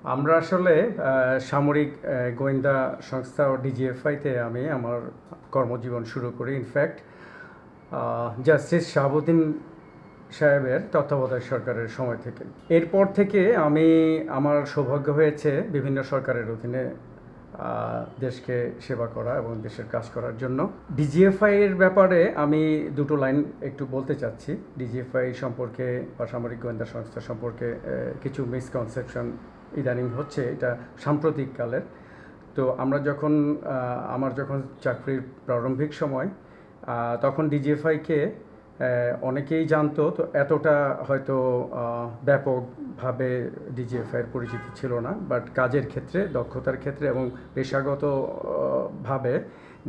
আমরা আসলে সামরিক গোয়েন্দা সংস্থা ও ডিজিএফআইতে আমি আমার কর্মজীবন শুরু করি। ইনফ্যাক্ট জাস্টিস শাহাবুদ্দিন সাহেবের তত্ত্বাবধায়ক সরকারের সময় থেকে। এরপর থেকে আমার সৌভাগ্য হয়েছে বিভিন্ন সরকারের অধীনে দেশকে সেবা করা এবং দেশের কাজ করার জন্য। ডিজিএফআই এর ব্যাপারে আমি দুটো লাইন একটু বলতে চাচ্ছি। ডিজিএফআই সম্পর্কে বা সামরিক গোয়েন্দা সংস্থা সম্পর্কে কিছু মিসকনসেপশন ইদানিং হচ্ছে, এটা সাম্প্রতিক কালের। তো আমার যখন চাকরির প্রারম্ভিক সময়, তখন ডিজিএফআইকে অনেকেই জানতো, তো এতটা হয়তো ব্যাপকভাবে ডিজিএফআইয়ের পরিচিতি ছিল না। বাট কাজের ক্ষেত্রে, দক্ষতার ক্ষেত্রে এবং পেশাগতভাবে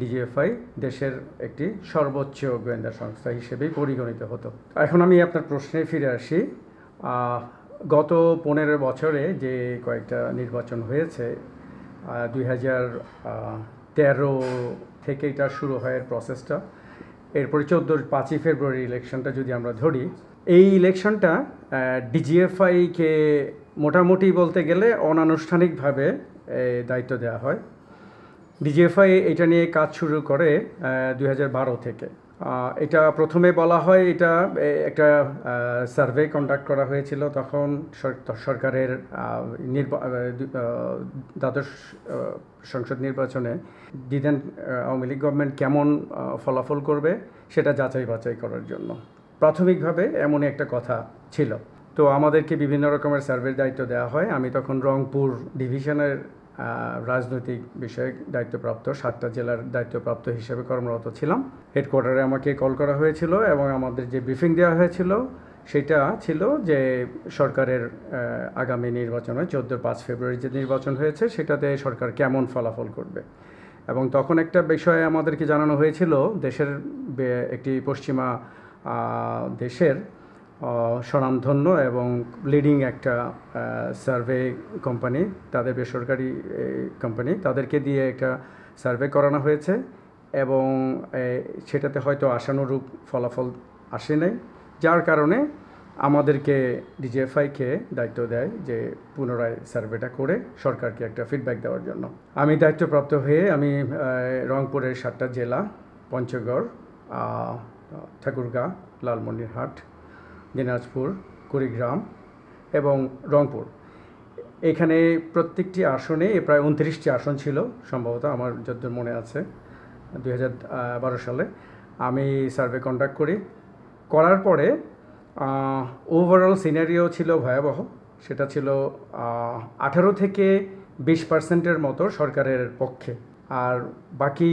ডিজিএফআই দেশের একটি সর্বোচ্চ গোয়েন্দা সংস্থা হিসেবেই পরিগণিত হতো। এখন আমি আপনার প্রশ্নে ফিরে আসি। গত 15 বছরে যে কয়েকটা নির্বাচন হয়েছে, 2013 থেকে এটা শুরু হয় প্রসেসটা। এরপরে 5ই ফেব্রুয়ারি ইলেকশনটা যদি আমরা ধরি, এই ইলেকশনটা ডিজিএফআইকে মোটামুটি বলতে গেলে অনানুষ্ঠানিকভাবে দায়িত্ব দেওয়া হয়। ডিজিএফআই এটা নিয়ে কাজ শুরু করে 2012 থেকে। এটা প্রথমে বলা হয়, এটা একটা সার্ভে কন্ডাক্ট করা হয়েছিল তখন সরকারের দ্বাদশ সংসদ নির্বাচনে দিদেন আওয়ামী লীগ গভর্নমেন্ট কেমন ফলাফল করবে সেটা যাচাই বাছাই করার জন্য। প্রাথমিকভাবে এমনই একটা কথা ছিল। তো আমাদেরকে বিভিন্ন রকমের সার্ভের দায়িত্ব দেওয়া হয়। আমি তখন রংপুর ডিভিশনের রাজনৈতিক বিষয়ক দায়িত্বপ্রাপ্ত 7টা জেলার দায়িত্বপ্রাপ্ত হিসেবে কর্মরত ছিলাম। হেডকোয়ার্টারে আমাকে কল করা হয়েছিল এবং আমাদের যে ব্রিফিং দেওয়া হয়েছিল সেটা ছিল যে সরকারের আগামী নির্বাচনে 5 ফেব্রুয়ারি যে নির্বাচন হয়েছে সেটাতে সরকার কেমন ফলাফল করবে। এবং তখন একটা বিষয়ে আমাদেরকে জানানো হয়েছিল, দেশের একটি পশ্চিমা দেশের স্বনামধন্য এবং লিডিং একটা সার্ভে কোম্পানি, তাদের বেসরকারি কোম্পানি, তাদেরকে দিয়ে একটা সার্ভে করানো হয়েছে এবং সেটাতে হয়তো আশানুরূপ ফলাফল আসে নাই, যার কারণে আমাদেরকে ডিজিএফআইকে দায়িত্ব দেয় যে পুনরায় সার্ভেটা করে সরকারকে একটা ফিডব্যাক দেওয়ার জন্য। আমি দায়িত্বপ্রাপ্ত হয়ে আমি রংপুরের 7টা জেলা, পঞ্চগড়, ঠাকুরগাঁ, লালমনিরহাট, দিনাজপুর, কুড়িগ্রাম এবং রংপুর, এখানে প্রত্যেকটি আসনে প্রায় 29টি আসন ছিল সম্ভবত, আমার যতদূর মনে আছে 2012 সালে আমি সার্ভে কন্ডাক্ট করার পরে ওভারঅল সিনারিও ছিল ভয়াবহ। সেটা ছিল 18 থেকে 20% মতো সরকারের পক্ষে, আর বাকি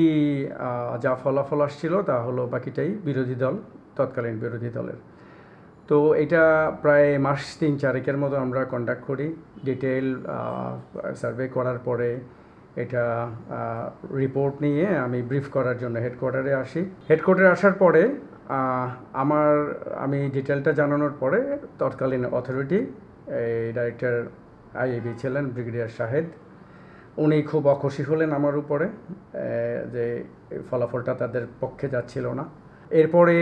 যা ফলাফল আসছিল তা হলো বাকিটাই বিরোধী দল, তৎকালীন বিরোধী দলের। তো এটা প্রায় মাস 3-4 মতো আমরা কন্ডাক্ট করি। ডিটেল সার্ভে করার পরে এটা রিপোর্ট নিয়ে আমি ব্রিফ করার জন্য হেডকোয়ার্টারে আসি। হেডকোয়ার্টারে আসার পরে আমি ডিটেলটা জানানোর পরে তৎকালীন অথরিটি, ডাইরেক্টর আইএবি ছিলেন ব্রিগেডিয়ার শাহেদ, উনি খুব অখুশি হলেন আমার উপরে যে ফলাফলটা তাদের পক্ষে যাচ্ছিল না। এরপরে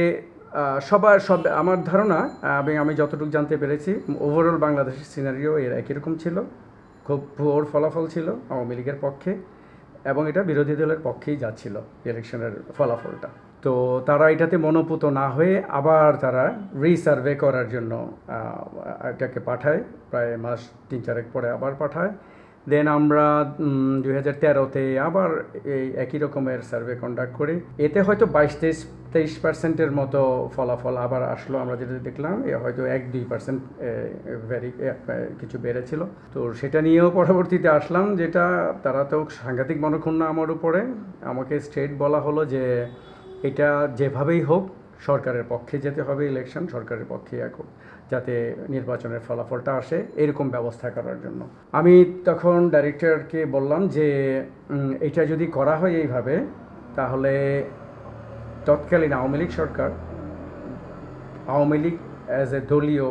আমার ধারণা, আমি যতটুকু জানতে পেরেছি, ওভারঅল বাংলাদেশের সিনারিও এর একই রকম ছিল। খুব পুয়ার ফলাফল ছিল আওয়ামী লীগের পক্ষে এবং এটা বিরোধী দলের পক্ষেই যাচ্ছিল ইলেকশনের ফলাফলটা। তো তারা এটাতে মনোপুত না হয়ে আবার তারা রিসার্ভে করার জন্য এটাকে পাঠায়, প্রায় মাস 3-4 পরে আবার পাঠায়। দেন আমরা 2013-তে আবার এই একই রকমের সার্ভে কন্ডাক্ট করি। এতে হয়তো 22-23% মতো ফলাফল আবার আসলো। আমরা যেটা দেখলাম হয়তো 1-2% কিছু বেড়েছিল। তো সেটা নিয়েও পরবর্তীতে আসলাম, যেটা তারা তো সাংঘাতিক মনক্ষুণ্ণ আমার উপরে। আমাকে স্ট্রেট বলা হলো যে এটা যেভাবেই হোক সরকারের পক্ষে যেতে হবে, ইলেকশন সরকারের পক্ষে এখন যাতে নির্বাচনের ফলাফলটা আসে এরকম ব্যবস্থা করার জন্য। আমি তখন ডাইরেক্টরকে বললাম যে এটা যদি করা হয় এইভাবে, তাহলে তৎকালীন আওয়ামী লীগ সরকার, আওয়ামী লীগ অ্যাজ এ দলীয়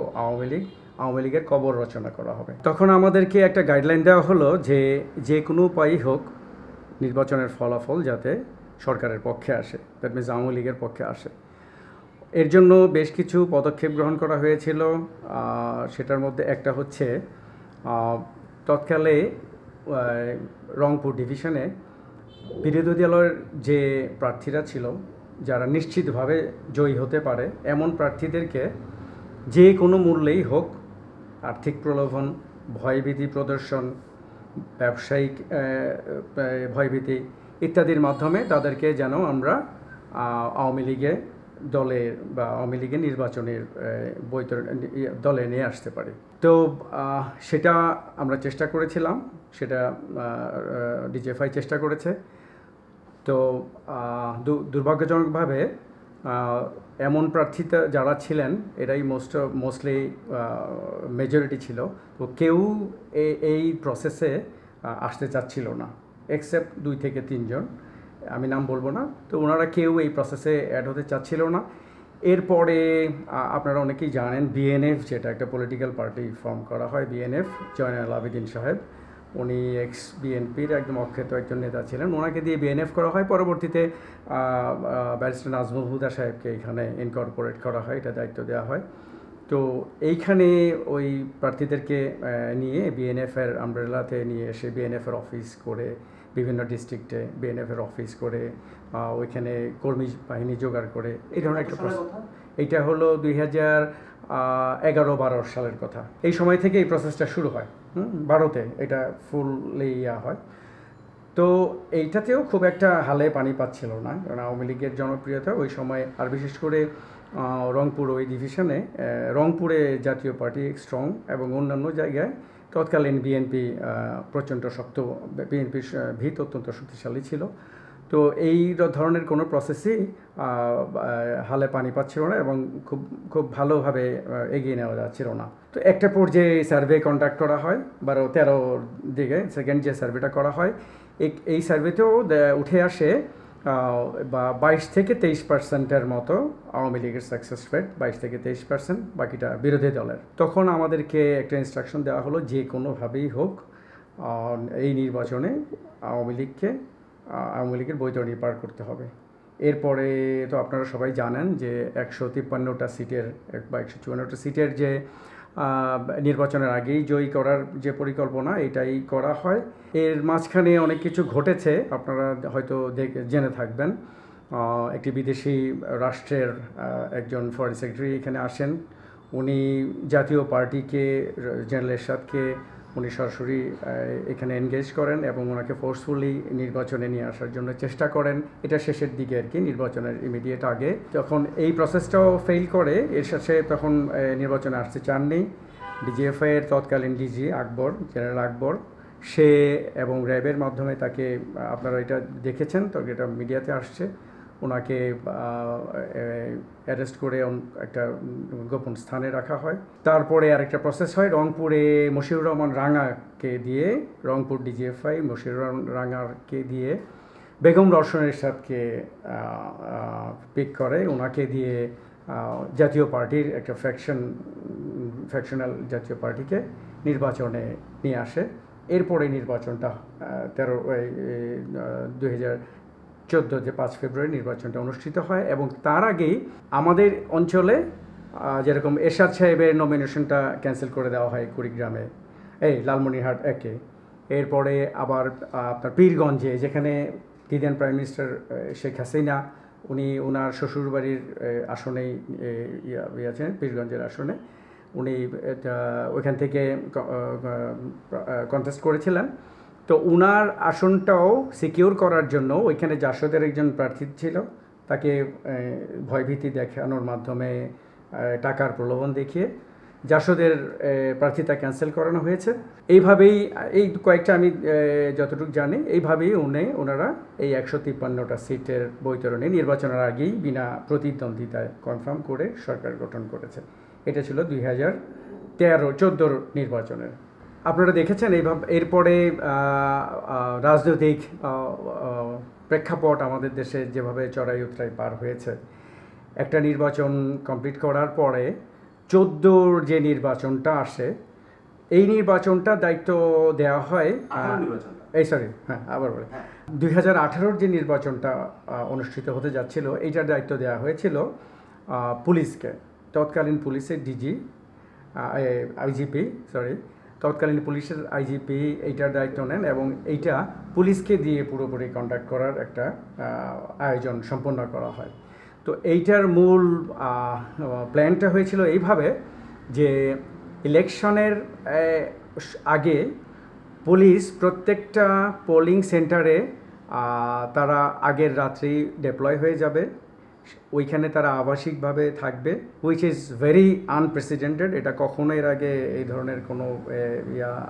আওয়ামী লীগের কবর রচনা করা হবে। তখন আমাদেরকে একটা গাইডলাইন দেওয়া হলো যে কোনো উপায়ই হোক নির্বাচনের ফলাফল যাতে সরকারের পক্ষে আসে, দ্যাট মিনস আওয়ামী লীগের পক্ষে আসে। এর জন্য বেশ কিছু পদক্ষেপ গ্রহণ করা হয়েছিল। সেটার মধ্যে একটা হচ্ছে তৎকালে রংপুর ডিভিশনে বিরোধী দলের যে প্রার্থীরা ছিল, যারা নিশ্চিতভাবে জয়ী হতে পারে এমন প্রার্থীদেরকে যে কোনো মূল্যেই হোক, আর্থিক প্রলোভন, ভয়ভীতি প্রদর্শন, ব্যবসায়িক ভয়ভীতি ইত্যাদির মাধ্যমে তাদেরকে যেন আমরা আওয়ামী লীগে দলে বা আওয়ামী লীগের নির্বাচনের দলে নিয়ে আসতে পারি। তো সেটা আমরা চেষ্টা করেছিলাম, সেটা ডিজিএফআই চেষ্টা করেছে। তো দুর্ভাগ্যজনকভাবে এমন প্রার্থীতা যারা ছিলেন এরাই মোস্টলি মেজরিটি ছিল, তো কেউ এই প্রসেসে আসতে চাচ্ছিল না, এক্সেপ্ট 2 থেকে 3 জন, আমি নাম বলবো না। তো ওনারা কেউ এই প্রসেসে অ্যাড হতে চাচ্ছিল না। এরপরে আপনারা অনেকেই জানেন বিএনএফ, যেটা একটা পলিটিক্যাল পার্টি ফর্ম করা হয়, বিএনএফ, জয়নাল আবেদিন সাহেব, উনি এক্স বিএনপির একদম অখ্যাত একজন নেতা ছিলেন, ওনাকে দিয়ে বিএনএফ করা হয়। পরবর্তীতে ব্যারিস্টার নাজমুল হুদা সাহেবকে এখানে ইনকর্পোরেট করা হয়, এটা দায়িত্ব দেওয়া হয়। তো এইখানে ওই প্রার্থীদেরকে নিয়ে বিএনএফের আমব্রেলাতে নিয়ে এসে বিএনএফের অফিস করে, বিভিন্ন ডিস্ট্রিক্টে বিএনএফের অফিস করে, ওইখানে কর্মী বাহিনী জোগাড় করে, এই ধরনের একটা এইটা হলো 2011-12 সালের কথা। এই সময় থেকে এই প্রসেসটা শুরু হয়। 12তে এটা ফুললি হয়। তো এইটাতেও খুব একটা হালে পানি পাচ্ছিল না, কারণ আওয়ামী লীগের জনপ্রিয়তা ওই সময়, আর বিশেষ করে রংপুর ওই ডিভিশনে, রংপুরে জাতীয় পার্টি স্ট্রং এবং অন্যান্য জায়গায় তৎকালীন বিএনপি প্রচণ্ড শক্ত, বিএনপির ভিত অত্যন্ত শক্তিশালী ছিল। তো এই ধরনের কোনো প্রসেসই হালে পানি পাচ্ছিল না এবং খুব ভালোভাবে এগিয়ে নেওয়া যাচ্ছিল না। তো একটা পর্যায়ে সার্ভে কন্ডাক্ট করা হয় 12-13 দিকে, সেকেন্ড যে সার্ভেটা করা হয়, এই সার্ভেতেও উঠে আসে 22 থেকে 23% মতো আওয়ামী লীগের সাকসেস রেট, 22 থেকে 23%, বাকিটা বিরোধী দলের। তখন আমাদেরকে একটা ইনস্ট্রাকশন দেওয়া হলো যে কোনোভাবেই হোক এই নির্বাচনে আওয়ামী লীগের বৈতরণী পার করতে হবে। এরপরে তো আপনারা সবাই জানেন যে 153টা সিটের বা 154টা সিটের যে নির্বাচনের আগেই জয়ী করার যে পরিকল্পনা, এটাই করা হয়। এর মাঝখানে অনেক কিছু ঘটেছে, আপনারা হয়তো জেনে থাকবেন। একটি বিদেশি রাষ্ট্রের একজন ফরেন সেক্রেটারি এখানে আসেন, উনি জাতীয় পার্টিকে, জেনারেল এরশাদকে উনি সরাসরি এখানে এনগেজ করেন এবং ওনাকে ফোর্সফুলি নির্বাচনে নিয়ে আসার জন্য চেষ্টা করেন। এটা শেষের দিকে আর কি, নির্বাচনের ইমিডিয়েট আগে। যখন এই প্রসেসটাও ফেল করে, এর সাথে তখন নির্বাচনে আসতে চাননি ডিজিএফআইয়ের তৎকালীন ডিজি আকবর, জেনারেল আকবর, সে এবং র্যাবের মাধ্যমে তাকে, আপনারা এটা দেখেছেন তো, এটা মিডিয়াতে আসছে, ওনাকে অ্যারেস্ট করে একটা গোপন স্থানে রাখা হয়। তারপরে আরেকটা প্রসেস হয়, রংপুরে মশিউর রহমান রাঙাকে দিয়ে, রংপুর ডিজিএফআই মশিউর রহমান রাঙাকে দিয়ে বেগম রওশন এরশাদকে পিক করে, ওনাকে দিয়ে জাতীয় পার্টির একটা ফ্যাকশনাল জাতীয় পার্টিকে নির্বাচনে নিয়ে আসে। এরপরে নির্বাচনটা 2014 যে 5 ফেব্রুয়ারি নির্বাচনটা অনুষ্ঠিত হয় এবং তার আগেই আমাদের অঞ্চলে যেরকম এরশাদ সাহেবের নমিনেশনটা ক্যান্সেল করে দেওয়া হয় কুড়িগ্রামে, এই লালমনিরহাট একে। এরপরে আবার আপনার পীরগঞ্জে, যেখানে the then prime minister Sheikh Hasina, উনি ওনার শ্বশুরবাড়ির আসনেই আছেন, পীরগঞ্জের আসনে উনি ওইখান থেকে কন্টেস্ট করেছিলেন। তো উনার আসনটাও সিকিউর করার জন্য ওইখানে জাসদের একজন প্রার্থী ছিল, তাকে ভয়ভীতি দেখানোর মাধ্যমে, টাকার প্রলোভন দেখিয়ে জাসদের প্রার্থিতা ক্যান্সেল করানো হয়েছে। এইভাবেই, এই কয়েকটা আমি যতটুকু জানি, এইভাবেই ওনারা এই 153টা সিটের বৈতরণী নির্বাচনের আগেই বিনা প্রতিদ্বন্দ্বিতায় কনফার্ম করে সরকার গঠন করেছে। এটা ছিল 2013-14 নির্বাচনের। আপনারা দেখেছেন এইভাবে। এরপরে রাজনৈতিক প্রেক্ষাপট আমাদের দেশে যেভাবে চড়াই উতরাই পার হয়েছে, একটা নির্বাচন কমপ্লিট করার পরে 14 যে নির্বাচনটা আসে, এই নির্বাচনটা দায়িত্ব দেওয়া হয় 2018 যে নির্বাচনটা অনুষ্ঠিত হতে যাচ্ছিল, এইটার দায়িত্ব দেওয়া হয়েছিল পুলিশকে, তৎকালীন পুলিশের ডিজি, আইজিপি তৎকালীন পুলিশের আইজিপি এইটার দায়িত্ব নেন এবং এইটা পুলিশকে দিয়ে পুরোপুরি কন্ডাক্ট করার একটা আয়োজন সম্পন্ন করা হয়। তো এইটার মূল প্ল্যানটা হয়েছিল এইভাবে যে ইলেকশনের আগে পুলিশ প্রত্যেকটা পোলিং সেন্টারে তারা আগের রাত্রেই ডেপ্লয় হয়ে যাবে, ওইখানে তারা আবাসিকভাবে থাকবে, হুইচ ইজ ভেরি আনপ্রেসিডেন্টেড। এটা কখনো এর আগে এই ধরনের কোনো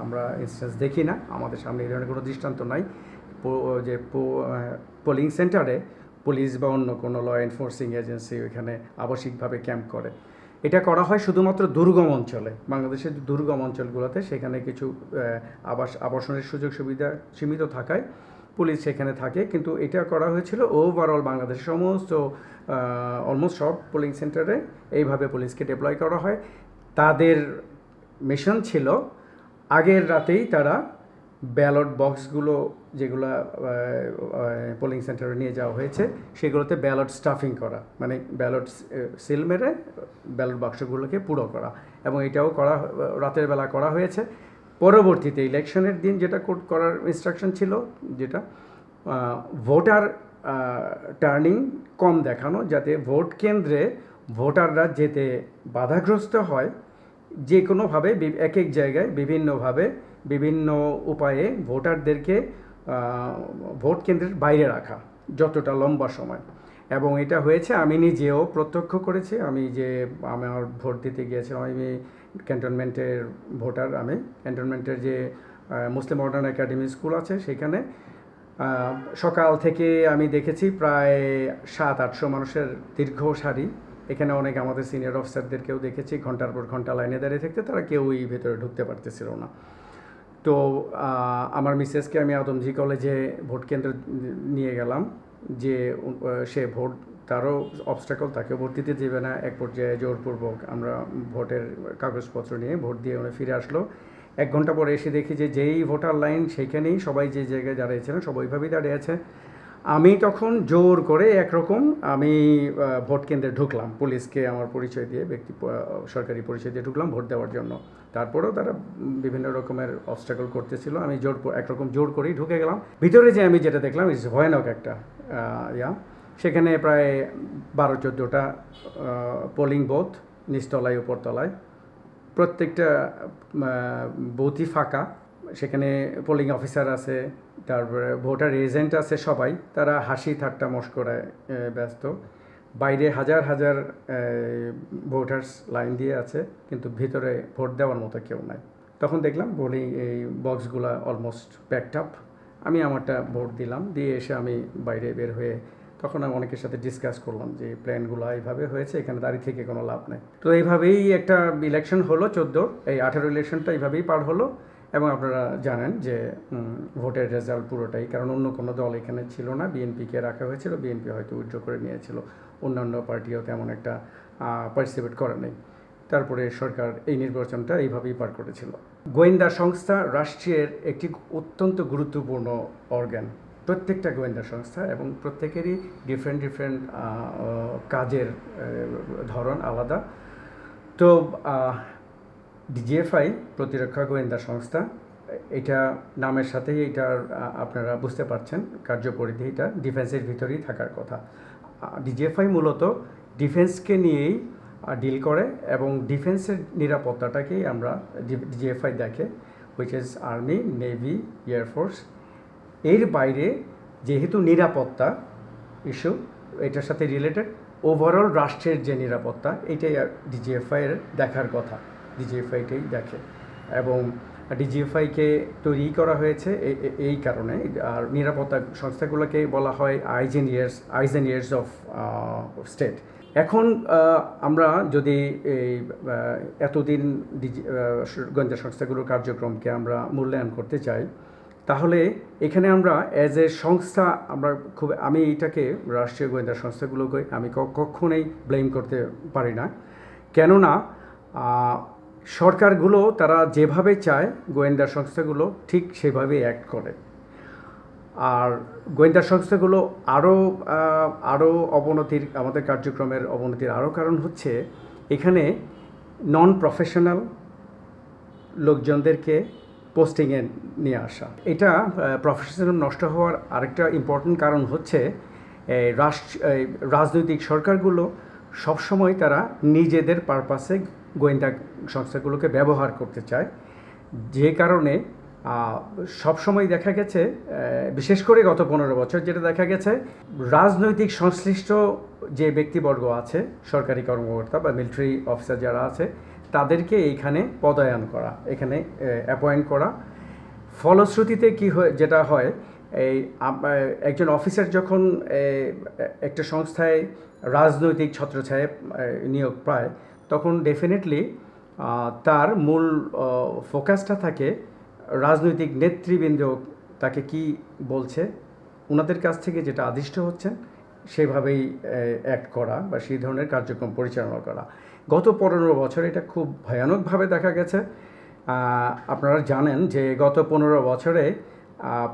আমরা ইনস্টেন্স দেখি না, আমাদের সামনে এই ধরনের কোনো দৃষ্টান্ত নাই যে পোলিং সেন্টারে পুলিশ বা অন্য কোনো ল এনফোর্সিং এজেন্সি ওইখানে আবাসিকভাবে ক্যাম্প করে। এটা করা হয় শুধুমাত্র দুর্গম অঞ্চলে, বাংলাদেশের দুর্গম অঞ্চলগুলোতে, সেখানে কিছু আবাসনের সুযোগ সুবিধা সীমিত থাকায় পুলিশ সেখানে থাকে। কিন্তু এটা করা হয়েছিল ওভারঅল বাংলাদেশের সমস্ত অলমোস্ট সব পোলিং সেন্টারে এইভাবে পুলিশকে ডিপ্লয় করা হয়। তাদের মিশন ছিল আগের রাতেই তারা ব্যালট বক্সগুলো যেগুলো পোলিং সেন্টারে নিয়ে যাওয়া হয়েছে সেগুলোতে ব্যালট স্টাফিং করা, মানে ব্যালট সিল মেরে ব্যালট বাক্সগুলোকে পুরো করা, এবং এটাও রাতের বেলা করা হয়েছে। পরবর্তীতে ইলেকশনের দিন যেটা করার ইনস্ট্রাকশন ছিল, যেটা ভোটার টার্নিং কম দেখানো, যাতে ভোট কেন্দ্রে ভোটাররা যেতে বাধাগ্রস্ত হয়, যে কোনোভাবে এক এক জায়গায় বিভিন্নভাবে বিভিন্ন উপায়ে ভোটারদেরকে ভোট কেন্দ্রের বাইরে রাখা যতটা লম্বা সময়। এবং এটা হয়েছে, আমি নিজেও প্রত্যক্ষ করেছি। আমি আমার ভোট দিতে গিয়েছিলাম, আমি ক্যান্টনমেন্টের ভোটার। আমি ক্যান্টনমেন্টের যে মুসলিম মডার্ন একাডেমি স্কুল আছে সেখানে সকাল থেকে আমি দেখেছি প্রায় 700-800 মানুষের দীর্ঘ সারি। এখানে অনেক আমাদের সিনিয়র অফিসারদেরকেও দেখেছি ঘন্টার পর ঘন্টা লাইনে দাঁড়িয়ে থাকতে, তারা কেউই ভেতরে ঢুকতে পারতেছিল না। তো আমার মিসেসকে আমি আদমজি কলেজে ভোট কেন্দ্রে নিয়ে গেলাম, যে সে ভোট, তারও অবস্ট্রাকল, তাকে ভোট দিতে দেবে না। এক পর্যায়ে জোরপূর্বক আমরা ভোটের কাগজপত্র নিয়ে ভোট দিয়ে উনি ফিরে আসলো। 1 ঘন্টা পরে এসে দেখি যে যেই ভোটার লাইন সেইখানেই সবাই যে জায়গায় দাঁড়িয়েছিলেন সব ওইভাবেই দাঁড়িয়ে আছে। আমি তখন জোর করে একরকম আমি ভোট কেন্দ্রে ঢুকলাম, পুলিশকে আমার পরিচয় দিয়ে, সরকারি পরিচয় দিয়ে ঢুকলাম ভোট দেওয়ার জন্য। তারপরেও তারা বিভিন্ন রকমের অবস্ট্রাকল করতেছিল, আমি একরকম জোর করেই ঢুকে গেলাম। ভিতরে যে আমি যেটা দেখলাম ইস ভয়ানক একটা সেখানে প্রায় 12-14টা পোলিং বুথ, নিচতলায় উপরতলায়, প্রত্যেকটা বুথই ফাঁকা। সেখানে পোলিং অফিসার আছে, তারপরে ভোটার এজেন্ট আছে, সবাই তারা হাসি ঠাট্টা মশকরায় ব্যস্ত। বাইরে হাজার হাজার ভোটার্স লাইন দিয়ে আছে, কিন্তু ভিতরে ভোট দেওয়ার মতো কেউ নাই। তখন দেখলাম এই বক্সগুলো অলমোস্ট প্যাকড আপ। আমি আমারটা ভোট দিলাম, দিয়ে এসে আমি বাইরে বের হয়ে তখন আমি অনেকের সাথে ডিসকাস করলাম যে প্ল্যানগুলো এইভাবে হয়েছে, এখানে দাঁড়িয়ে থেকে কোনো লাভ নেই। তো এইভাবেই একটা ইলেকশন হলো 18 ইলেকশনটা এইভাবেই পার হলো। এবং আপনারা জানেন যে ভোটের রেজাল্ট পুরোটাই, কারণ অন্য কোনো দল এখানে ছিল না, বিএনপিকে রাখা হয়েছিল, বিএনপি হয়তো উইথড্র করে নিয়েছিল, অন্যান্য পার্টিও তেমন একটা পার্টিসিপেট করে নেই। তারপরে সরকার এই নির্বাচনটা এইভাবেই পার করেছিল। গোয়েন্দা সংস্থা রাষ্ট্রের একটি অত্যন্ত গুরুত্বপূর্ণ অর্গান, প্রত্যেকটা গোয়েন্দা সংস্থা, এবং প্রত্যেকেরই ডিফারেন্ট কাজের ধরন আলাদা। তো ডিজিএফআই প্রতিরক্ষা গোয়েন্দা সংস্থা, এটা নামের সাথেই এটার আপনারা বুঝতে পারছেন কার্যপরিধি, এটা ডিফেন্সের ভিতরেই থাকার কথা। ডিজিএফআই মূলত ডিফেন্সকে নিয়েই ডিল করে, এবং ডিফেন্সের নিরাপত্তাটাকেই আমরা ডিজিএফআই দেখে, which is army, navy, air force. এর বাইরে যেহেতু নিরাপত্তা ইস্যু এটার সাথে রিলেটেড, ওভারঅল রাষ্ট্রের যে নিরাপত্তা, এটাই ডিজিএফআইয়ের দেখার কথা, ডিজিএফআইটাই দেখে। এবং ডিজিএফআইকে তৈরি করা হয়েছে এই কারণে। আর নিরাপত্তা সংস্থাগুলোকে বলা হয় আইজ অ্যান্ড ইয়ার্স অফ স্টেট। এখন আমরা যদি এই এতদিন গোয়েন্দা সংস্থাগুলোর কার্যক্রমকে আমরা মূল্যায়ন করতে চাই, তাহলে এখানে আমরা অ্যাজ এ সংস্থা আমি এইটাকে রাষ্ট্রীয় গোয়েন্দা সংস্থাগুলোকে আমি কখনোই ব্লেম করতে পারি না। কেননা সরকারগুলো তারা যেভাবে চায় গোয়েন্দা সংস্থাগুলো ঠিক সেভাবেই অ্যাক্ট করে। আর গোয়েন্দা সংস্থাগুলো আরও অবনতির, আমাদের কার্যক্রমের অবনতির আরও কারণ হচ্ছে এখানে নন প্রফেশনাল লোকজনদেরকে পোস্টিংয়ে নিয়ে আসা। এটা প্রফেশনালিজম নষ্ট হওয়ার আরেকটা ইম্পর্টেন্ট কারণ হচ্ছে রাজনৈতিক সরকারগুলো সবসময় তারা নিজেদের পারপাসে গোয়েন্দা সংস্থাগুলোকে ব্যবহার করতে চায়, যে কারণে সবসময় দেখা গেছে, বিশেষ করে গত 15 বছর যেটা দেখা গেছে, রাজনৈতিক সংশ্লিষ্ট যে ব্যক্তিবর্গ আছে, সরকারি কর্মকর্তা বা মিলিটারি অফিসার যারা আছে, তাদেরকে এইখানে পদায়ন করা, এখানে অ্যাপয়েন্ট করা। ফলশ্রুতিতে যেটা হয়, এই একজন অফিসার যখন একটা সংস্থায় রাজনৈতিক ছত্রছায়ায় নিয়োগ পায়, তখন ডেফিনেটলি তার মূল ফোকাসটা থাকে রাজনৈতিক নেতৃবৃন্দ তাকে কি বলছে, ওনাদের কাছ থেকে যেটা আদিষ্ট হচ্ছেন সেভাবেই অ্যাক্ট করা বা সেই ধরনের কার্যক্রম পরিচালনা করা। গত 15 বছর এটা খুব ভয়ানকভাবে দেখা গেছে। আপনারা জানেন যে গত 15 বছরে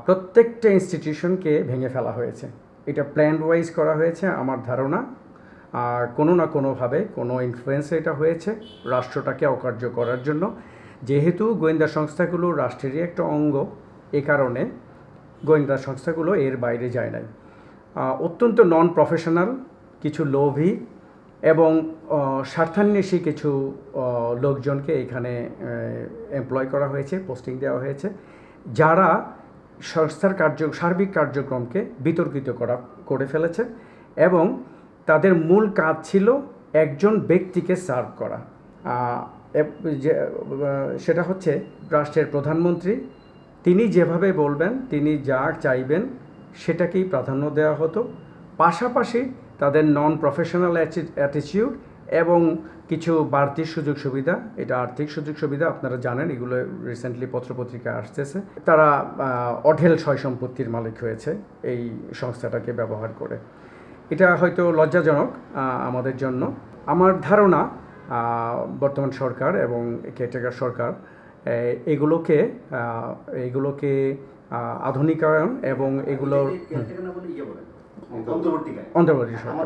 প্রত্যেকটা ইনস্টিটিউশনকে ভেঙে ফেলা হয়েছে। এটা প্ল্যান ওয়াইজ করা হয়েছে আমার ধারণা। কোনো না কোনোভাবে কোনো ইনফ্লুয়েন্সে এটা হয়েছে রাষ্ট্রটাকে অকার্য করার জন্য। যেহেতু গোয়েন্দা সংস্থাগুলো রাষ্ট্রেরই একটা অঙ্গ, এ কারণে গোয়েন্দা সংস্থাগুলো এর বাইরে যায় নাই। অত্যন্ত নন প্রফেশনাল, কিছু লোভী এবং স্বার্থান্বেষী কিছু লোকজনকে এখানে এমপ্লয় করা হয়েছে, পোস্টিং দেওয়া হয়েছে, যারা সংস্থার সার্বিক কার্যক্রমকে বিতর্কিত করে ফেলেছে এবং তাদের মূল কাজ ছিল একজন ব্যক্তিকে সার্ভ করা। সেটা হচ্ছে রাষ্ট্রের প্রধানমন্ত্রী, তিনি যেভাবে বলবেন, তিনি যা চাইবেন সেটাকেই প্রাধান্য দেওয়া হতো। পাশাপাশি তাদের নন প্রফেশনাল অ্যাটিটিউড এবং কিছু বাড়তি সুযোগ সুবিধা, এটা আর্থিক সুযোগ সুবিধা, আপনারা জানেন এগুলো রিসেন্টলি পত্রপত্রিকায় আসতেছে। তারা অঢেল সয় সম্পত্তির মালিক হয়েছে এই সংস্থাটাকে ব্যবহার করে। এটা হয়তো লজ্জাজনক আমাদের জন্য। আমার ধারণা বর্তমান সরকার এবং কেয়ারটেকার সরকার এগুলোকে আধুনিকায়ন এবং এগুলোর অন্তর্বর্তী সরকার।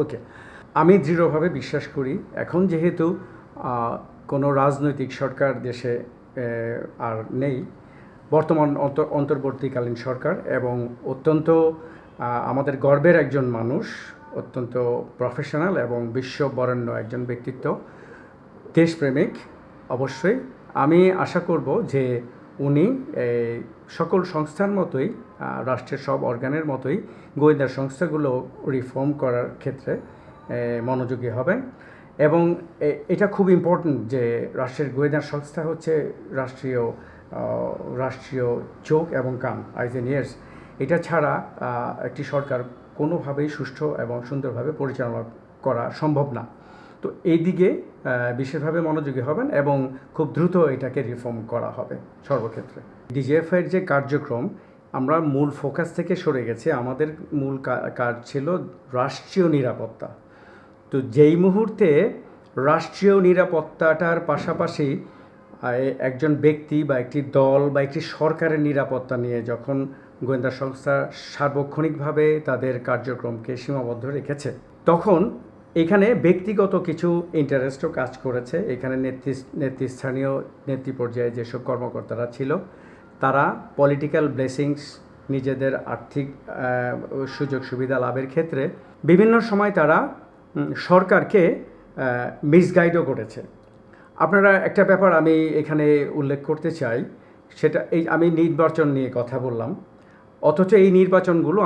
ওকে, আমি দৃঢ়ভাবে বিশ্বাস করি এখন যেহেতু কোনো রাজনৈতিক সরকার দেশে আর নেই, বর্তমান অন্তর্বর্তীকালীন সরকার এবং অত্যন্ত আমাদের গর্বের একজন মানুষ, অত্যন্ত প্রফেশনাল এবং বিশ্ববরেণ্য একজন ব্যক্তিত্ব, দেশপ্রেমিক অবশ্যই। আমি আশা করব যে উনি সকল সংস্থার মতোই, রাষ্ট্রের সব অর্গানের মতোই গোয়েন্দা সংস্থাগুলো রিফর্ম করার ক্ষেত্রে মনোযোগী হবেন। এবং এটা খুব ইম্পর্ট্যান্ট যে রাষ্ট্রের গোয়েন্দা সংস্থা হচ্ছে রাষ্ট্রীয় চোখ এবং কান, আইজ এন্ড ইয়ার্স। এটা ছাড়া একটি সরকার কোনোভাবেই সুষ্ঠু এবং সুন্দরভাবে পরিচালনা করা সম্ভব না। তো এই দিকে বিশেষভাবে মনোযোগী হবেন এবং খুব দ্রুত এটাকে রিফর্ম করা হবে সর্বক্ষেত্রে। ডিজিএফআইয়ের যে কার্যক্রম, আমরা মূল ফোকাস থেকে সরে গেছে। আমাদের মূল কাজ ছিল রাষ্ট্রীয় নিরাপত্তা। তো যেই মুহূর্তে রাষ্ট্রীয় নিরাপত্তাটার পাশাপাশি একজন ব্যক্তি বা একটি দল বা একটি সরকারের নিরাপত্তা নিয়ে যখন গোয়েন্দা সংস্থা সার্বক্ষণিকভাবে তাদের কার্যক্রমকে সীমাবদ্ধ রেখেছে, তখন এখানে ব্যক্তিগত কিছু ইন্টারেস্টও কাজ করেছে। এখানে নেতৃস্থানীয় নেতৃ পর্যায়ে যেসব কর্মকর্তারা ছিল, তারা পলিটিক্যাল ব্লেসিংস, নিজেদের আর্থিক সুযোগ সুবিধা লাভের ক্ষেত্রে বিভিন্ন সময় তারা সরকারকে মিসগাইডও করেছে। আপনারা একটা ব্যাপার আমি এখানে উল্লেখ করতে চাই, সেটা আমি নির্বাচন নিয়ে কথা বললাম, অথচ এই নির্বাচনগুলো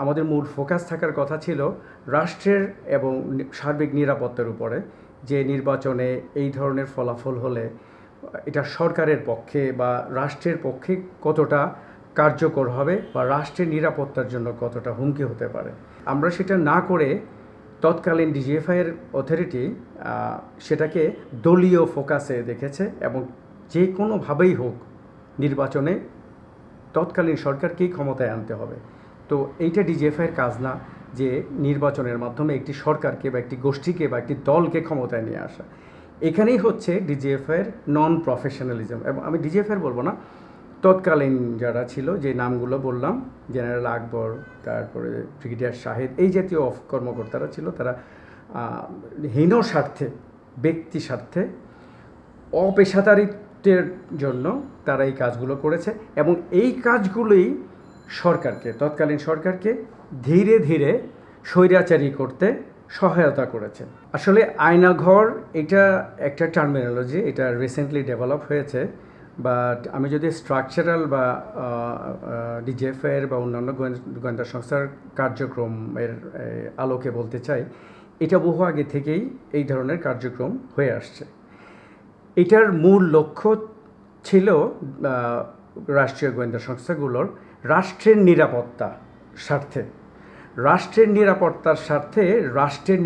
আমাদের মূল ফোকাস থাকার কথা ছিল রাষ্ট্রের এবং সার্বিক নিরাপত্তার উপরে। যে নির্বাচনে এই ধরনের ফলাফল হলে এটা সরকারের পক্ষে বা রাষ্ট্রের পক্ষে কতটা কার্যকর হবে বা রাষ্ট্রের নিরাপত্তার জন্য কতটা হুমকি হতে পারে। আমরা সেটা না করে তৎকালীন ডিজিএফআইয়ের অথরিটি সেটাকে দলীয় ফোকাসে দেখেছে এবং যে কোনোভাবেই হোক নির্বাচনে তৎকালীন সরকারকেই ক্ষমতায় আনতে হবে। তো এইটা ডিজিএফআইয়ের কাজ না যে নির্বাচনের মাধ্যমে একটি সরকারকে বা একটি গোষ্ঠীকে বা একটি দলকে ক্ষমতায় নিয়ে আসা। এখানেই হচ্ছে ডিজিএফআইয়ের নন প্রফেশনালিজম। এবং আমি ডিজিএফআইয়ের বলবো না, তৎকালীন যারা ছিল, যে নামগুলো বললাম, জেনারেল আকবর, তারপরে ব্রিগেডিয়ার শাহেদ, এই জাতীয় কর্মকর্তারা ছিল, তারা হীন স্বার্থে, ব্যক্তি স্বার্থে অপেশাদারিত্বের জন্য তারা এই কাজগুলো করেছে এবং এই কাজগুলোই তৎকালীন সরকারকে ধীরে ধীরে স্বৈরাচারী করতে সহায়তা করেছে। আসলে আয়নাঘর এটা একটা টার্মিনোলজি, এটা রিসেন্টলি ডেভেলপ হয়েছে, বাট আমি যদি স্ট্রাকচারাল বা ডিজিএফআইয়ের বা অন্যান্য গোয়েন্দা সংস্থার কার্যক্রমের আলোকে বলতে চাই, এটা বহু আগে থেকেই এই ধরনের কার্যক্রম হয়ে আসছে। এটার মূল লক্ষ্য ছিল রাষ্ট্রীয় গোয়েন্দা সংস্থাগুলোর রাষ্ট্রের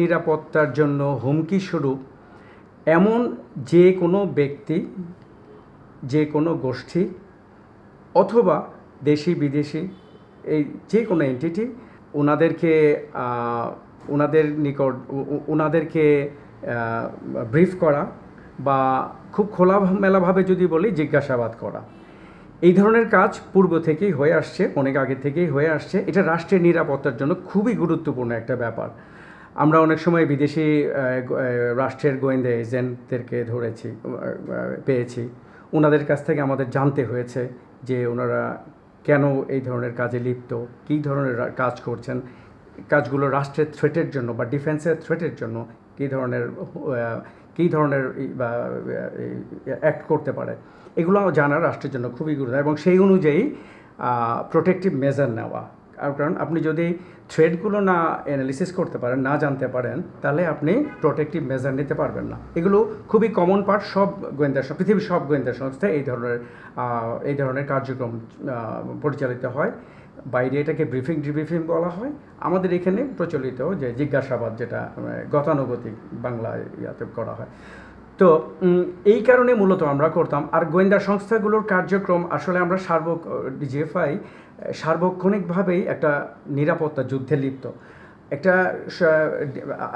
নিরাপত্তার জন্য হুমকি স্বরূপ এমন যে কোনো ব্যক্তি, যে কোনো গোষ্ঠী অথবা দেশি বিদেশি এই যে কোনো এন্টিটি ওনাদেরকে ব্রিফ করা বা খুব খোলামেলাভাবে যদি বলি জিজ্ঞাসাবাদ করা, এই ধরনের কাজ পূর্ব থেকেই হয়ে আসছে, অনেক আগে থেকেই হয়ে আসছে। এটা রাষ্ট্রের নিরাপত্তার জন্য খুবই গুরুত্বপূর্ণ একটা ব্যাপার। আমরা অনেক সময় বিদেশি রাষ্ট্রের গোয়েন্দা এজেন্টদেরকে পেয়েছি, ওনাদের কাছ থেকে আমাদের জানতে হয়েছে যে ওনারা কেন এই ধরনের কাজে লিপ্ত, কী ধরনের কাজ করছেন, কাজগুলো রাষ্ট্রের থ্রেটের জন্য বা ডিফেন্সের থ্রেটের জন্য কী ধরনের অ্যাক্ট করতে পারে, এগুলো জানা রাষ্ট্রের জন্য খুবই গুরুত্ব এবং সেই অনুযায়ী প্রোটেক্টিভ মেজার নেওয়া। কারণ আপনি যদি থ্রেডগুলো না অ্যানালিসিস করতে পারেন, না জানতে পারেন, তাহলে আপনি প্রোটেক্টিভ মেজার নিতে পারবেন না। এগুলো খুবই কমন পার্ট, পৃথিবীর সব গোয়েন্দা সংস্থায় এই ধরনের কার্যক্রম পরিচালিত হয়। বাইরে এটাকে ডিব্রিফিং বলা হয়, আমাদের এখানে প্রচলিত যে জিজ্ঞাসাবাদ, যেটা গতানুগতিক বাংলায় করা হয়। তো এই কারণে মূলত আমরা করতাম। আর গোয়েন্দা সংস্থাগুলোর কার্যক্রম আসলে আমরা ডিজিএফআই সার্বক্ষণিকভাবেই একটা নিরাপত্তা যুদ্ধে লিপ্ত। একটা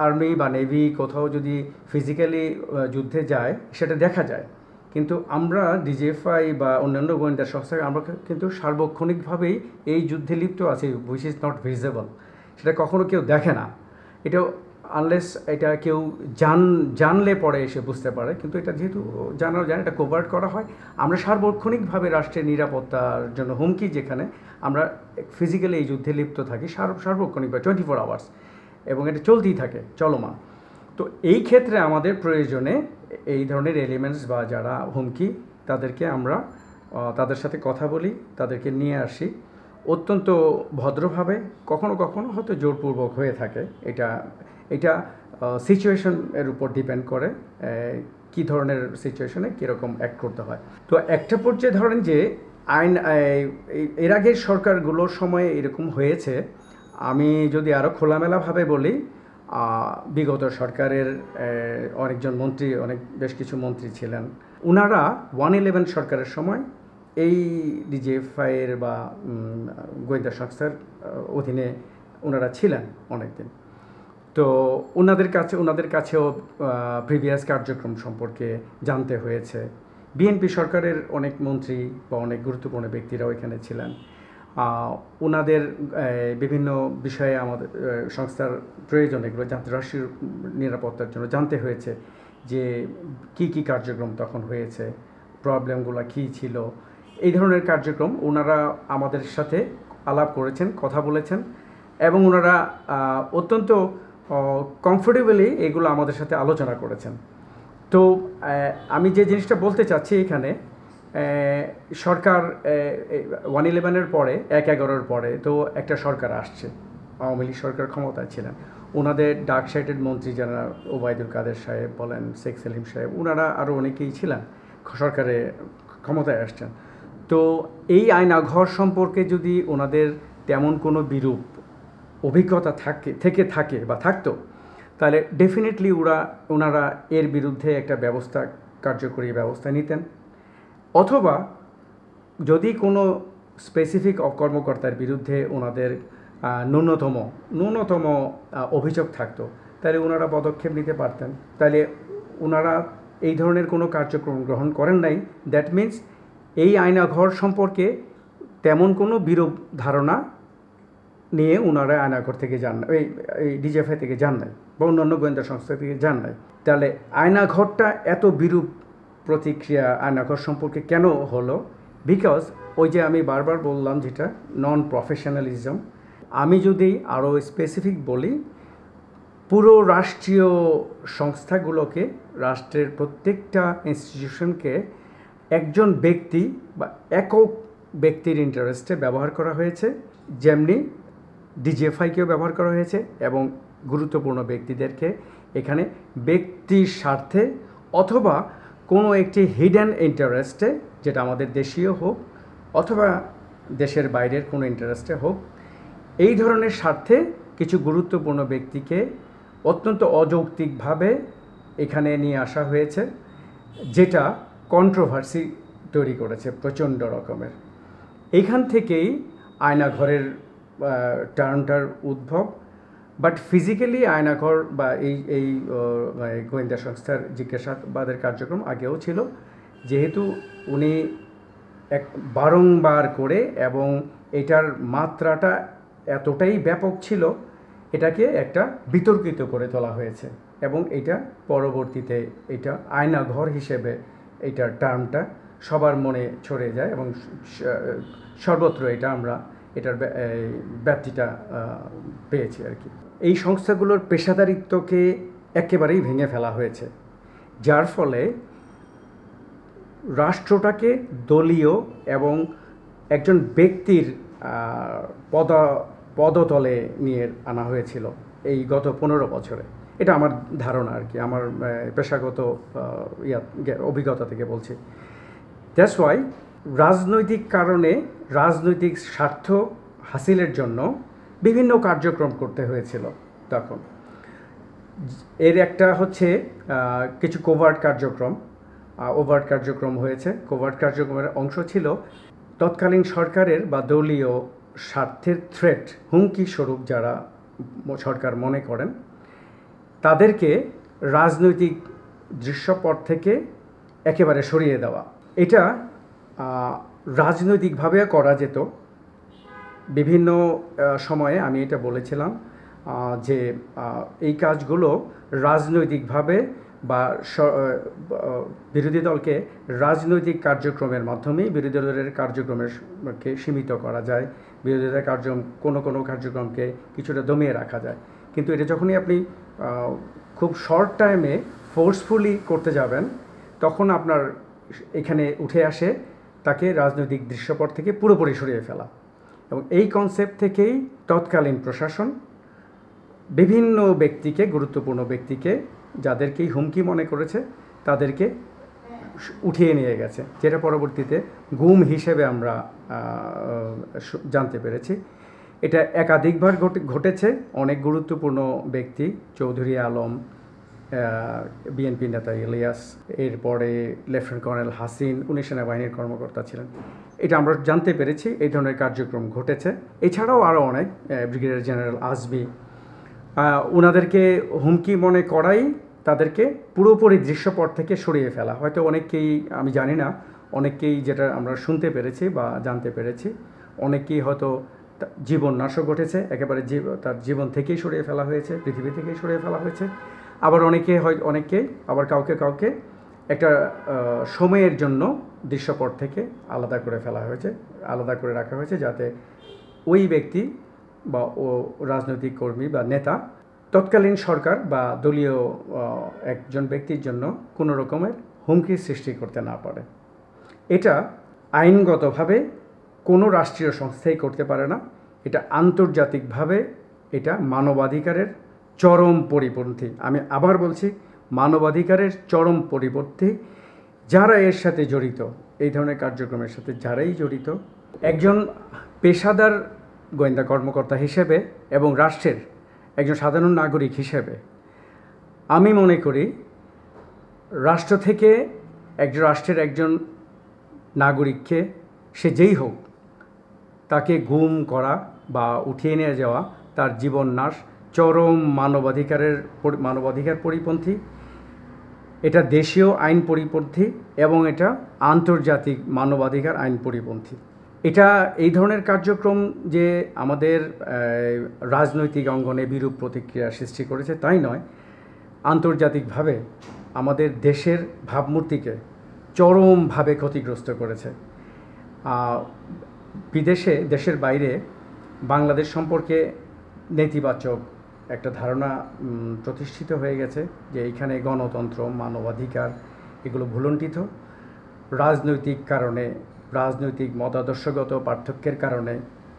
আর্মি বা নেভি কোথাও যদি ফিজিক্যালি যুদ্ধে যায় সেটা দেখা যায়, কিন্তু আমরা ডিজিএফআই বা অন্যান্য গোয়েন্দা সংস্থা আমরা কিন্তু সার্বক্ষণিকভাবেই এই যুদ্ধে লিপ্ত আছি, হুইচ ইজ নট ভিজিবল। সেটা কখনো কেউ দেখে না, এটা আনলেস এটা কেউ জানলে পরে এসে বুঝতে পারে, কিন্তু এটা যেহেতু জানা যায়, এটা কোভার্ট করা হয়। আমরা সার্বক্ষণিকভাবে রাষ্ট্রের নিরাপত্তার জন্য হুমকি, যেখানে আমরা ফিজিক্যালি এই যুদ্ধে লিপ্ত থাকি সার্বক্ষণিকভাবে 24 আওয়ার্স, এবং এটা চলতেই থাকে, চলমান। তো এই ক্ষেত্রে আমাদের প্রয়োজনে এই ধরনের এলিমেন্টস বা যারা হুমকি, আমরা তাদের সাথে কথা বলি, তাদেরকে নিয়ে আসি অত্যন্ত ভদ্রভাবে, কখনো কখনো হয়তো জোরপূর্বক হয়ে থাকে। এটা সিচুয়েশনের উপর ডিপেন্ড করে, কী ধরনের সিচুয়েশনে কীরকম অ্যাক্ট করতে হয়। তো একটা পর্যায়ে ধরেন যে এর আগের সরকারগুলোর সময় এরকম হয়েছে। আমি যদি আরও খোলামেলাভাবে বলি, বিগত সরকারের বেশ কিছু মন্ত্রী ছিলেন, ওনারা 111 সরকারের সময় এই ডিজিএফআইয়ের বা গোয়েন্দা সংস্থার অধীনে ওনারা ছিলেন অনেকদিন। তো ওনাদের কাছেও প্রিভিয়াস কার্যক্রম সম্পর্কে জানতে হয়েছে। বিএনপি সরকারের অনেক মন্ত্রী বা অনেক গুরুত্বপূর্ণ ব্যক্তিরাও এখানে ছিলেন। ওনাদের বিভিন্ন বিষয়ে আমাদের সংস্থার প্রয়োজন, এগুলো রাষ্ট্রীয় নিরাপত্তার জন্য জানতে হয়েছে যে কি কার্যক্রম তখন হয়েছে, প্রবলেমগুলো কী ছিল। এই ধরনের কার্যক্রম ওনারা আমাদের সাথে আলাপ করেছেন, কথা বলেছেন, এবং ওনারা অত্যন্ত কমফোর্টেবলি এগুলো আমাদের সাথে আলোচনা করেছেন। তো আমি যে জিনিসটা বলতে চাচ্ছি এখানে, সরকার 111-এর পরে 1/11-র পরে তো একটা সরকার আসছে, আওয়ামী লীগ সরকার ক্ষমতায় ছিলেন। ওনাদের ডার্ক সাইডেড মন্ত্রী যারা ওবায়দুল কাদের সাহেব বলেন, শেখ সেলিম সাহেব, ওনারা আরও অনেকেই ছিলেন, সরকারে ক্ষমতায় আসছেন। তো এই আয়নাঘর সম্পর্কে যদি ওনাদের তেমন কোনো বিরূপ অভিজ্ঞতা থাকে বা থাকতো, তাহলে ডেফিনেটলি ওনারা এর বিরুদ্ধে একটা কার্যকরী ব্যবস্থা নিতেন। অথবা যদি কোনো স্পেসিফিক কর্মকর্তার বিরুদ্ধে ওনাদের ন্যূনতম অভিযোগ থাকতো, তাহলে ওনারা পদক্ষেপ নিতে পারতেন। তাহলে ওনারা এই ধরনের কোনো কার্যক্রম গ্রহণ করেন নাই, দ্যাট মিন্স এই আয়নাঘর সম্পর্কে তেমন কোনো বিরূপ ধারণা নিয়ে ওনারা আয়নাঘর থেকে যান নাই, এই ডিজিএফআই থেকে যান নাই বা অন্যান্য গোয়েন্দা সংস্থা থেকে যান নাই। তাহলে আয়নাঘরটা এত বিরূপ প্রতিক্রিয়া আয়নাঘর সম্পর্কে কেন হলো, বিকজ ওই যে আমি বারবার বললাম যেটা নন প্রফেশনালিজম। আমি যদি আরও স্পেসিফিক বলি, পুরো রাষ্ট্রীয় সংস্থাগুলোকে, রাষ্ট্রের প্রত্যেকটা ইনস্টিটিউশনকে একজন ব্যক্তি বা একক ব্যক্তির ইন্টারেস্টে ব্যবহার করা হয়েছে, যেমনি ডিজিএফআইকেও ব্যবহার করা হয়েছে এবং গুরুত্বপূর্ণ ব্যক্তিদেরকে এখানে ব্যক্তির স্বার্থে অথবা কোনো একটি হিডেন ইন্টারেস্টে, যেটা আমাদের দেশীয় হোক অথবা দেশের বাইরের কোনো ইন্টারেস্টে হোক, এই ধরনের স্বার্থে কিছু গুরুত্বপূর্ণ ব্যক্তিকে অত্যন্ত অযৌক্তিকভাবে এখানে নিয়ে আসা হয়েছে, যেটা কন্ট্রোভার্সি তৈরি করেছে প্রচণ্ড রকমের। এইখান থেকেই আয়নাঘরের টার্মটার উদ্ভব। বাট ফিজিক্যালি আয়নাঘর বা এই গোয়েন্দা সংস্থার জিজ্ঞাসাবাদের কার্যক্রম আগেও ছিল, যেহেতু উনি বারংবার করে এবং এটার মাত্রাটা এতটাই ব্যাপক ছিল, এটাকে একটা বিতর্কিত করে তোলা হয়েছে এবং এটা পরবর্তীতে এটা আয়নাঘর হিসেবে এটার টার্মটা সবার মনে ছড়িয়ে যায় এবং সর্বত্র এটা আমরা এটার ব্যাপ্তিটা পেয়েছি আর কি। এই সংস্থাগুলোর পেশাদারিত্বকে একেবারেই ভেঙে ফেলা হয়েছে, যার ফলে রাষ্ট্রটাকে দলীয় এবং একজন ব্যক্তির পদতলে নিয়ে আনা হয়েছিল এই গত 15 বছরে। এটা আমার ধারণা আর কি, আমার পেশাগত অভিজ্ঞতা থেকে বলছি। দ্যাটস ওয়াই রাজনৈতিক কারণে, রাজনৈতিক স্বার্থ হাসিলের জন্য বিভিন্ন কার্যক্রম করতে হয়েছিল তখন। এর একটা হচ্ছে কিছু কোভার্ট কার্যক্রম, ওভার্ট কার্যক্রম হয়েছে। কোভার্ট কার্যক্রমের অংশ ছিল তৎকালীন সরকারের বা দলীয় স্বার্থের থ্রেট, হুমকি স্বরূপ যারা সরকার মনে করেন, তাদেরকে রাজনৈতিক দৃশ্যপট থেকে একেবারে সরিয়ে দেওয়া। এটা রাজনৈতিকভাবে করা যেত। বিভিন্ন সময়ে আমি এটা বলেছিলাম যে এই কাজগুলো রাজনৈতিকভাবে বা বিরোধী দলকে রাজনৈতিক কার্যক্রমের মাধ্যমেই বিরোধী দলের কার্যক্রমকে সীমিত করা যায়, বিরোধী দলের কোনো কার্যক্রমকে কিছুটা দমিয়ে রাখা যায়। কিন্তু এটা যখনই আপনি খুব শর্ট টাইমে ফোর্সফুলি করতে যাবেন, তখন আপনার এখানে উঠে আসে তাকে রাজনৈতিক দৃশ্যপট থেকে পুরোপুরি সরিয়ে ফেলা। এবং এই কনসেপ্ট থেকেই তৎকালীন প্রশাসন বিভিন্ন ব্যক্তিকে, গুরুত্বপূর্ণ ব্যক্তিকে, যাদেরকেই হুমকি মনে করেছে তাদেরকে উঠিয়ে নিয়ে গেছে, যেটা পরবর্তীতে গুম হিসেবে আমরা জানতে পেরেছি। এটা একাধিকবার ঘটেছে। অনেক গুরুত্বপূর্ণ ব্যক্তি, চৌধুরী আলম, বিএনপি নেতা ইলিয়াস, এরপরে লেফটেন্যান্ট কর্নেল হাসিন, উনি সেনাবাহিনীর কর্মকর্তা ছিলেন, এটা আমরা জানতে পেরেছি এই ধরনের কার্যক্রম ঘটেছে। এছাড়াও আরও অনেক, ব্রিগেডিয়ার জেনারেল আজমি, ওনাদেরকে হুমকি মনে করাই তাদেরকে পুরোপুরি দৃশ্যপট থেকে সরিয়ে ফেলা। হয়তো অনেককেই, আমি জানি না, অনেককেই যেটা আমরা শুনতে পেরেছি বা জানতে পেরেছি, অনেকেই হয়তো জীবন নাশও ঘটেছে, একেবারে তার জীবন থেকেই সরিয়ে ফেলা হয়েছে, পৃথিবী থেকেই সরিয়ে ফেলা হয়েছে। আবার অনেকে আবার কাউকে একটা সময়ের জন্য দৃশ্যপট থেকে আলাদা করে ফেলা হয়েছে, আলাদা করে রাখা হয়েছে, যাতে ওই ব্যক্তি বা ও রাজনৈতিক কর্মী বা নেতা তৎকালীন সরকার বা দলীয় একজন ব্যক্তির জন্য কোনো রকমের হুমকির সৃষ্টি করতে না পারে। এটা আইনগতভাবে কোনো রাষ্ট্রীয় সংস্থাই করতে পারে না। এটা আন্তর্জাতিকভাবে এটা মানবাধিকারের চরম পরিপন্থী। আমি আবার বলছি, মানবাধিকারের চরম পরিপন্থী। যারা এর সাথে জড়িত, এই ধরনের কার্যক্রমের সাথে যারাই জড়িত, একজন পেশাদার গোয়েন্দা কর্মকর্তা হিসেবে এবং রাষ্ট্রের একজন সাধারণ নাগরিক হিসেবে আমি মনে করি রাষ্ট্র থেকে রাষ্ট্রের একজন নাগরিককে, সে যেই হোক, তাকে গুম করা বা উঠিয়ে নিয়ে যাওয়া, তার জীবন নাশ চরম মানবাধিকার পরিপন্থী। এটা দেশীয় আইন পরিপন্থী এবং এটা আন্তর্জাতিক মানবাধিকার আইন পরিপন্থী। এটা এই ধরনের কার্যক্রম যে আমাদের রাজনৈতিক অঙ্গনে বিরূপ প্রতিক্রিয়া সৃষ্টি করেছে তাই নয়, আন্তর্জাতিকভাবে আমাদের দেশের ভাবমূর্তিকে চরমভাবে ক্ষতিগ্রস্ত করেছে। দেশের বাইরে বাংলাদেশ সম্পর্কে নেতিবাচক একটা ধারণা প্রতিষ্ঠিত হয়ে গেছে যে এইখানে গণতন্ত্র, মানবাধিকার এগুলো ভুলুণ্ঠিত। রাজনৈতিক কারণে, রাজনৈতিক মতাদর্শগত পার্থক্যের কারণে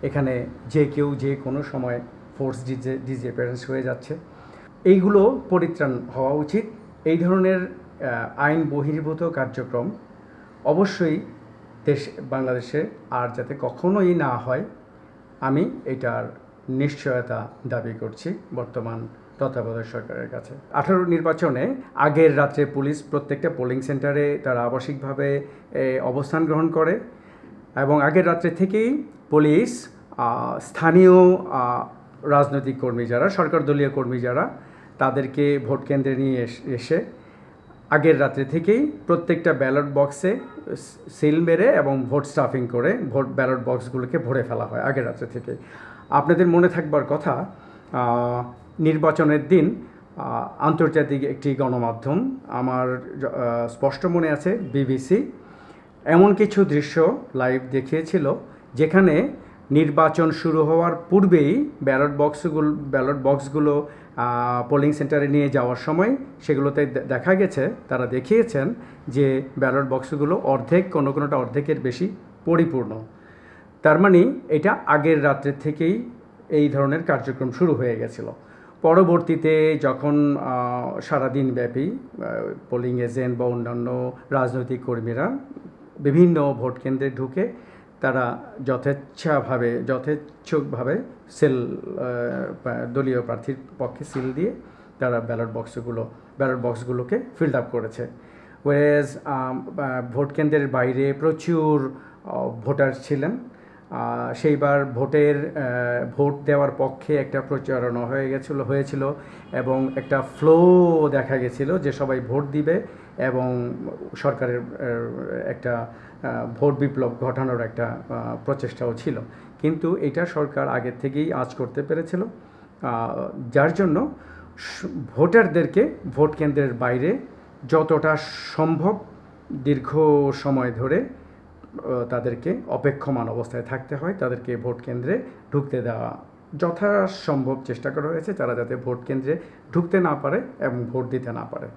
এখানে যে কেউ যে কোনো সময় ফোর্স ডিসঅ্যাপিয়ারেন্স হয়ে যাচ্ছে। এইগুলো পরিত্রাণ হওয়া উচিত। এই ধরনের আইন বহির্ভূত কার্যক্রম অবশ্যই বাংলাদেশে আর যাতে কখনোই না হয়, আমি এটার নিশ্চয়তা দাবি করছি বর্তমান তত্ত্বাবধায়ক সরকারের কাছে। 18 নির্বাচনে আগের রাত্রে পুলিশ প্রত্যেকটা পোলিং সেন্টারে তারা আবাসিকভাবে অবস্থান গ্রহণ করে এবং আগের রাত্রে থেকেই পুলিশ স্থানীয় রাজনৈতিক কর্মী যারা, সরকার দলীয় কর্মী যারা, তাদেরকে ভোট কেন্দ্রে নিয়ে এসে আগের রাত্রে থেকেই প্রত্যেকটা ব্যালট বক্সে সিল মেরে এবং ভোট স্টাফিং করে ব্যালট বক্সগুলোকে ভরে ফেলা হয় আগের রাত্রে থেকে। আপনাদের মনে থাকবার কথা, নির্বাচনের দিন আন্তর্জাতিক একটি গণমাধ্যম, আমার স্পষ্ট মনে আছে বিবিসি, এমন কিছু দৃশ্য লাইভ দেখিয়েছিল যেখানে নির্বাচন শুরু হওয়ার পূর্বেই ব্যালট বক্সগুলো পোলিং সেন্টারে নিয়ে যাওয়ার সময় সেগুলোতে দেখা গেছে, তারা দেখিয়েছেন যে ব্যালট বক্সগুলো কোনোটা অর্ধেকের বেশি পরিপূর্ণ। তার মানে এটা আগের রাত্রের থেকেই এই ধরনের কার্যক্রম শুরু হয়ে গেছিল। পরবর্তীতে যখন সারাদিন ব্যাপী পোলিং এজেন্ট বা অন্যান্য রাজনৈতিক কর্মীরা বিভিন্ন ভোট কেন্দ্রে ঢুকে তারা যথেচ্ছভাবে দলীয় প্রার্থীর পক্ষে সিল দিয়ে তারা ব্যালট বক্সগুলোকে ফিল আপ করেছে। ওয়েজ ভোট কেন্দ্রের বাইরে প্রচুর ভোটার ছিলেন। সেইবার ভোট দেওয়ার পক্ষে একটা প্রচারণা হয়েছিল এবং একটা ফ্লো দেখা গেছিল যে সবাই ভোট দিবে এবং সরকারের একটা ভোট বিপ্লব ঘটানোর একটা প্রচেষ্টাও ছিল। কিন্তু এটা সরকার আগের থেকেই আঁচ করতে পেরেছিল, যার জন্য ভোটারদেরকে ভোট কেন্দ্রের বাইরে যতটা সম্ভব দীর্ঘ সময় ধরে তাদেরকে অপেক্ষমান অবস্থায় থাকতে হয়, তাদেরকে ভোট কেন্দ্রে ঢুকতে দেওয়া যথাসম্ভব চেষ্টা করা হয়েছে, তারা যাতে ভোট কেন্দ্রে ঢুকতে না পারে এবং ভোট দিতে না পারে।